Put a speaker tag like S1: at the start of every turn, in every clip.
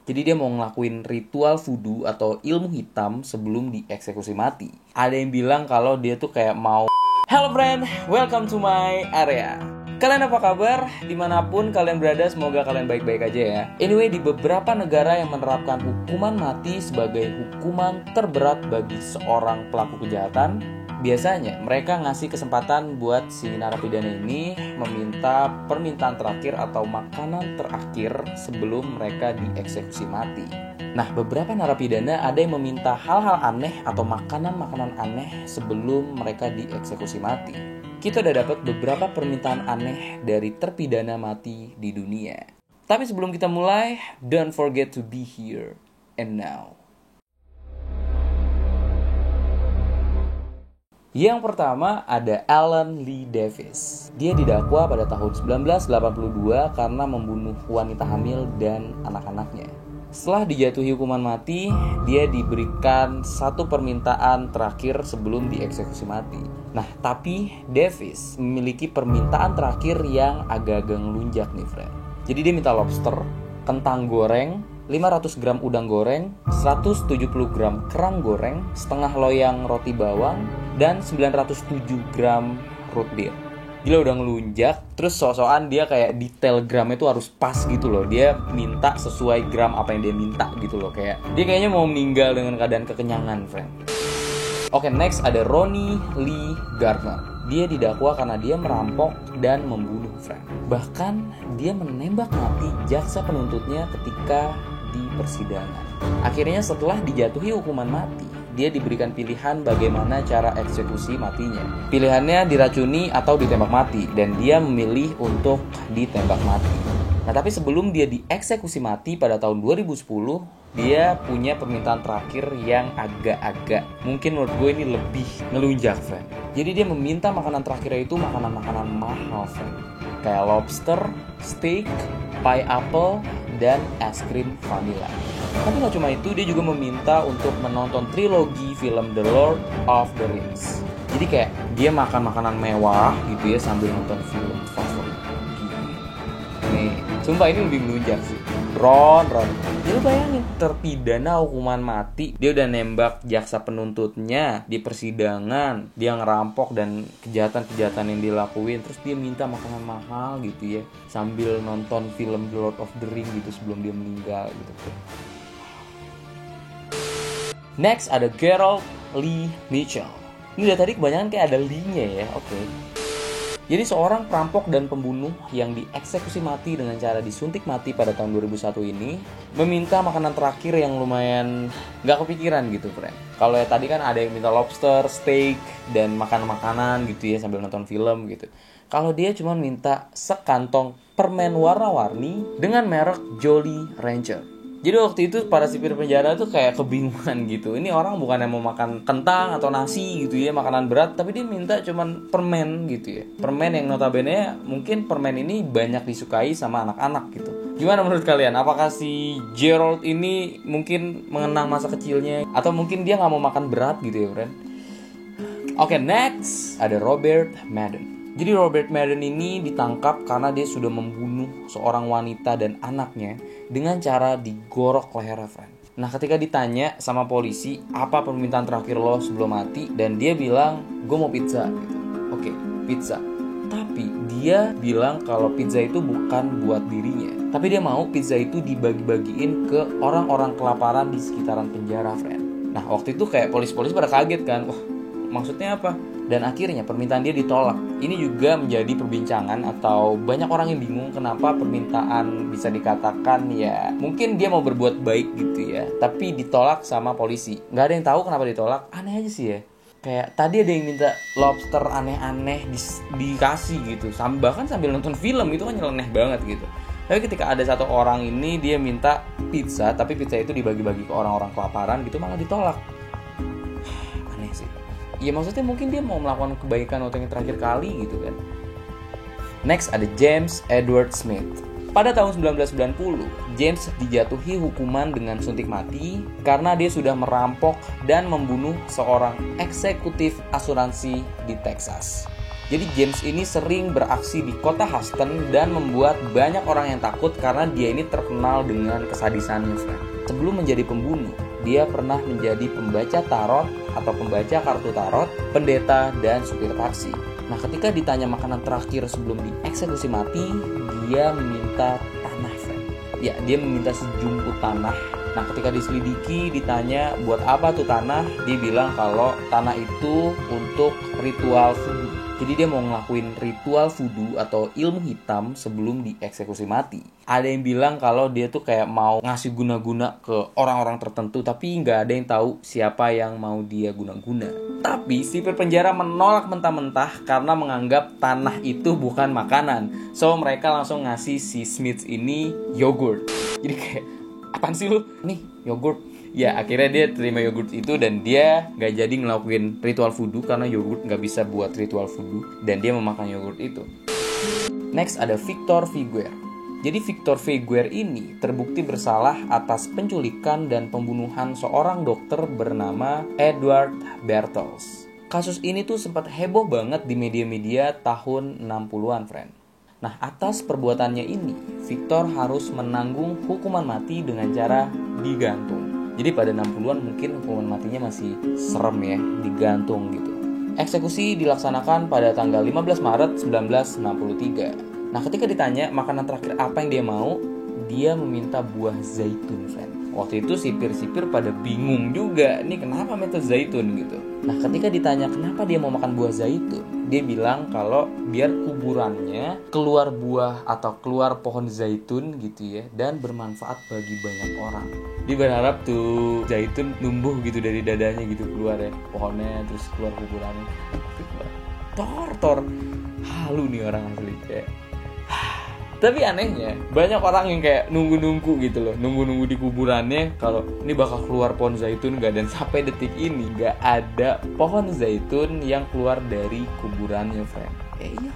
S1: Jadi dia mau ngelakuin ritual voodoo atau ilmu hitam sebelum dieksekusi mati. Ada yang bilang kalau dia tuh kayak mau Hello friend, welcome to my area. Kalian apa kabar? Dimanapun kalian berada, semoga kalian baik-baik aja ya. Anyway, di beberapa negara yang menerapkan hukuman mati sebagai hukuman terberat bagi seorang pelaku kejahatan, biasanya mereka ngasih kesempatan buat si narapidana ini meminta permintaan terakhir atau makanan terakhir sebelum mereka dieksekusi mati. Nah, beberapa narapidana ada yang meminta hal-hal aneh atau makanan-makanan aneh sebelum mereka dieksekusi mati. Kita udah dapat beberapa permintaan aneh dari terpidana mati di dunia. Tapi sebelum kita mulai, don't forget to be here and now. Yang pertama ada Alan Lee Davis. Dia didakwa pada tahun 1982 karena membunuh wanita hamil dan anak-anaknya. Setelah dijatuhi hukuman mati, dia diberikan satu permintaan terakhir sebelum dieksekusi mati. Nah, tapi Davis memiliki permintaan terakhir yang agak-agak ngelunjak nih, friend. Jadi dia minta lobster, kentang goreng, 500 gram udang goreng, 170 gram kerang goreng, setengah loyang roti bawang, dan 907 gram root beer. Gila udah ngelunjak, terus so-soan dia kayak detail gramnya tuh harus pas gitu loh. Dia minta sesuai gram apa yang dia minta gitu loh. Kayak dia kayaknya mau meninggal dengan keadaan kekenyangan, friend. Oke, next ada Ronnie Lee Gardner. Dia didakwa karena dia merampok dan membunuh, friend. Bahkan dia menembak mati jaksa penuntutnya ketika di persidangan. Akhirnya setelah dijatuhi hukuman mati, dia diberikan pilihan bagaimana cara eksekusi matinya. Pilihannya diracuni atau ditembak mati, dan dia memilih untuk ditembak mati. Nah, tapi sebelum dia dieksekusi mati pada tahun 2010, dia punya permintaan terakhir yang agak-agak mungkin menurut gue ini lebih ngelunjak, friend. Jadi dia meminta makanan terakhirnya itu makanan-makanan mahal, friend. Kayak lobster, steak, pie apple, dan es krim vanilla. Tapi gak cuma itu, dia juga meminta untuk menonton trilogi film The Lord of the Rings. Jadi kayak dia makan makanan mewah gitu ya sambil nonton film favorit gitu. Nih, sumpah ini lebih melunjak sih. Ron. Jadi bayangin, terpidana hukuman mati, dia udah nembak jaksa penuntutnya di persidangan, dia ngerampok dan kejahatan-kejahatan yang dilakuin, terus dia minta makanan mahal gitu ya sambil nonton film The Lord of the Rings gitu sebelum dia meninggal gitu. Next ada Gerald Lee Mitchell. Ini dari tadi kebanyakan kayak ada Lee-nya ya, oke. Jadi seorang perampok dan pembunuh yang dieksekusi mati dengan cara disuntik mati pada tahun 2001 ini meminta makanan terakhir yang lumayan gak kepikiran gitu, friend. Kalau ya tadi kan ada yang minta lobster, steak, dan makanan-makanan gitu ya sambil nonton film gitu. Kalau dia cuma minta sekantong permen warna-warni dengan merek Jolly Rancher. Jadi waktu itu para sipir penjara tuh kayak kebingungan gitu. Ini orang bukannya mau makan kentang atau nasi gitu ya, makanan berat, tapi dia minta cuman permen gitu ya. Permen yang notabene mungkin permen ini banyak disukai sama anak-anak gitu. Gimana menurut kalian? Apakah si Gerald ini mungkin mengenang masa kecilnya? Atau mungkin dia gak mau makan berat gitu ya, friend? Oke, next ada Robert Madden. Jadi Robert Madden ini ditangkap karena dia sudah membunuh seorang wanita dan anaknya dengan cara digorok lehernya, friend. Nah, ketika ditanya sama polisi, apa permintaan terakhir lo sebelum mati? Dan dia bilang, gue mau pizza gitu. Oke, pizza. Tapi dia bilang kalau pizza itu bukan buat dirinya, tapi dia mau pizza itu dibagi-bagiin ke orang-orang kelaparan di sekitaran penjara, friend. Nah, waktu itu kayak polis-polis pada kaget kan. Wah, maksudnya apa? Dan akhirnya permintaan dia ditolak. Ini juga menjadi perbincangan atau banyak orang yang bingung kenapa permintaan bisa dikatakan ya mungkin dia mau berbuat baik gitu ya, tapi ditolak sama polisi. Gak ada yang tahu kenapa ditolak, aneh aja sih ya. Kayak tadi ada yang minta lobster aneh-aneh dikasih gitu, bahkan sambil nonton film itu kan nyeleneh banget gitu. Tapi ketika ada satu orang ini dia minta pizza, tapi pizza itu dibagi-bagi ke orang-orang kelaparan gitu malah ditolak. Aneh sih. Ya maksudnya mungkin dia mau melakukan kebaikan untuk yang terakhir kali gitu kan. Next ada James Edward Smith. Pada tahun 1990, James dijatuhi hukuman dengan suntik mati karena dia sudah merampok dan membunuh seorang eksekutif asuransi di Texas. Jadi James ini sering beraksi di kota Huston dan membuat banyak orang yang takut karena dia ini terkenal dengan kesadisannya, friend. Sebelum menjadi pembunuh, dia pernah menjadi pembaca tarot atau pembaca kartu tarot, pendeta, dan supir taksi. Nah, ketika ditanya makanan terakhir sebelum dieksekusi mati, dia meminta tanah, friend. Ya, dia meminta sejumput tanah. Nah, ketika diselidiki, ditanya buat apa tuh tanah, dia bilang kalau tanah itu untuk ritual voodoo. Jadi dia mau ngelakuin ritual voodoo atau ilmu hitam sebelum dieksekusi mati. Ada yang bilang kalau dia tuh kayak mau ngasih guna-guna ke orang-orang tertentu, tapi nggak ada yang tahu siapa yang mau dia guna-guna. Tapi sipir penjara menolak mentah-mentah karena menganggap tanah itu bukan makanan. So mereka langsung ngasih si Smith ini yogurt. Jadi kayak, apaan sih lu? Nih, yogurt. Ya, akhirnya dia terima yogurt itu dan dia gak jadi ngelakuin ritual voodoo karena yogurt gak bisa buat ritual voodoo dan dia memakan yogurt itu. Next ada Victor Figuer. Jadi Victor Figuer ini terbukti bersalah atas penculikan dan pembunuhan seorang dokter bernama Edward Bertels. Kasus ini tuh sempat heboh banget di media-media tahun 60-an, friend. Nah, atas perbuatannya ini, Victor harus menanggung hukuman mati dengan cara digantung. Jadi pada 60-an mungkin hukuman matinya masih serem ya, digantung gitu. Eksekusi dilaksanakan pada tanggal 15 Maret 1963. Nah, ketika ditanya makanan terakhir apa yang dia mau, dia meminta buah zaitun, friend. Waktu itu sipir-sipir pada bingung juga, nih kenapa minta zaitun gitu. Nah, ketika ditanya kenapa dia mau makan buah zaitun, dia bilang kalau biar kuburannya keluar buah atau keluar pohon zaitun gitu ya, dan bermanfaat bagi banyak orang. Dia berharap tuh zaitun numbuh gitu dari dadanya gitu keluar ya, pohonnya terus keluar kuburannya. Tor, halu nih orang asli kayak. Tapi anehnya, banyak orang yang kayak nunggu-nunggu gitu loh, nunggu-nunggu di kuburannya kalau ini bakal keluar pohon zaitun gak, dan sampai detik ini gak ada pohon zaitun yang keluar dari kuburannya, friend. Iya.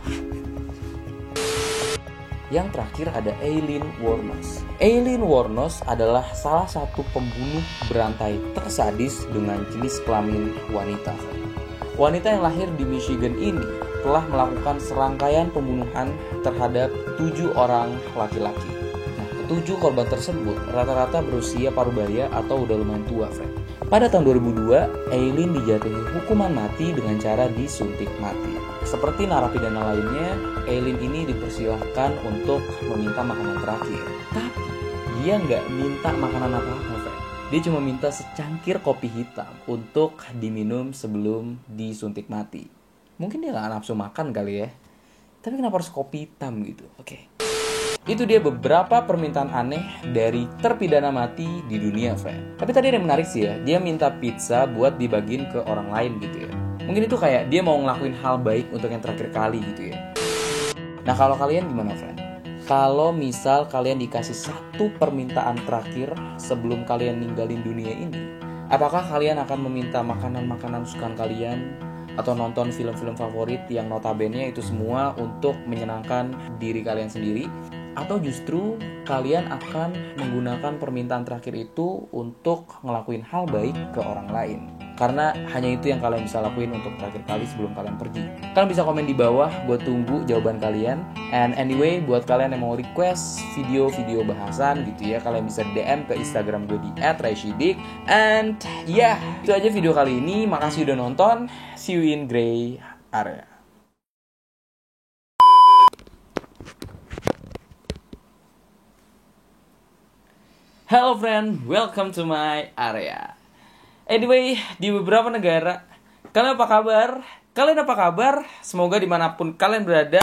S1: Yang terakhir ada Aileen Wuornos. Aileen Wuornos adalah salah satu pembunuh berantai tersadis dengan jenis kelamin wanita. Wanita yang lahir di Michigan ini telah melakukan serangkaian pembunuhan terhadap 7 orang laki-laki. Nah, ke-7 korban tersebut rata-rata berusia parubaya atau udah lumayan tua, friend. Pada tahun 2002, Aileen dijatuhi hukuman mati dengan cara disuntik mati. Seperti narapidana lainnya, Aileen ini dipersilahkan untuk meminta makanan terakhir. Tapi dia nggak minta makanan apa-apa, friend. Dia cuma minta secangkir kopi hitam untuk diminum sebelum disuntik mati. Mungkin dia gak nafsu makan kali ya. Tapi kenapa harus kopi hitam gitu? Oke. Itu dia beberapa permintaan aneh dari terpidana mati di dunia, friend. Tapi tadi ada yang menarik sih ya. Dia minta pizza buat dibagiin ke orang lain gitu ya. Mungkin itu kayak dia mau ngelakuin hal baik untuk yang terakhir kali gitu ya. Nah, kalau kalian gimana, friend? Kalau misal kalian dikasih satu permintaan terakhir sebelum kalian ninggalin dunia ini, apakah kalian akan meminta makanan-makanan kesukaan kalian? Atau nonton film-film favorit yang notabene itu semua untuk menyenangkan diri kalian sendiri? Atau justru kalian akan menggunakan permintaan terakhir itu untuk ngelakuin hal baik ke orang lain? Karena hanya itu yang kalian bisa lakuin untuk terakhir kali sebelum kalian pergi. Kalian bisa komen di bawah, gue tunggu jawaban kalian. And anyway, buat kalian yang mau request video-video bahasan gitu ya, kalian bisa DM ke Instagram gue di @raisyidik. And ya, itu aja video kali ini. Makasih udah nonton. See you in Gray Area. Hello friend, welcome to my area. Anyway, di beberapa negara, kalian apa kabar? Semoga dimanapun kalian berada,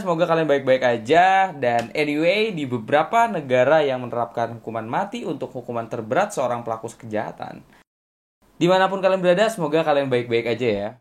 S1: semoga kalian baik-baik aja. Dan anyway, di beberapa negara yang menerapkan hukuman mati untuk hukuman terberat seorang pelaku kejahatan, dimanapun kalian berada, semoga kalian baik-baik aja ya.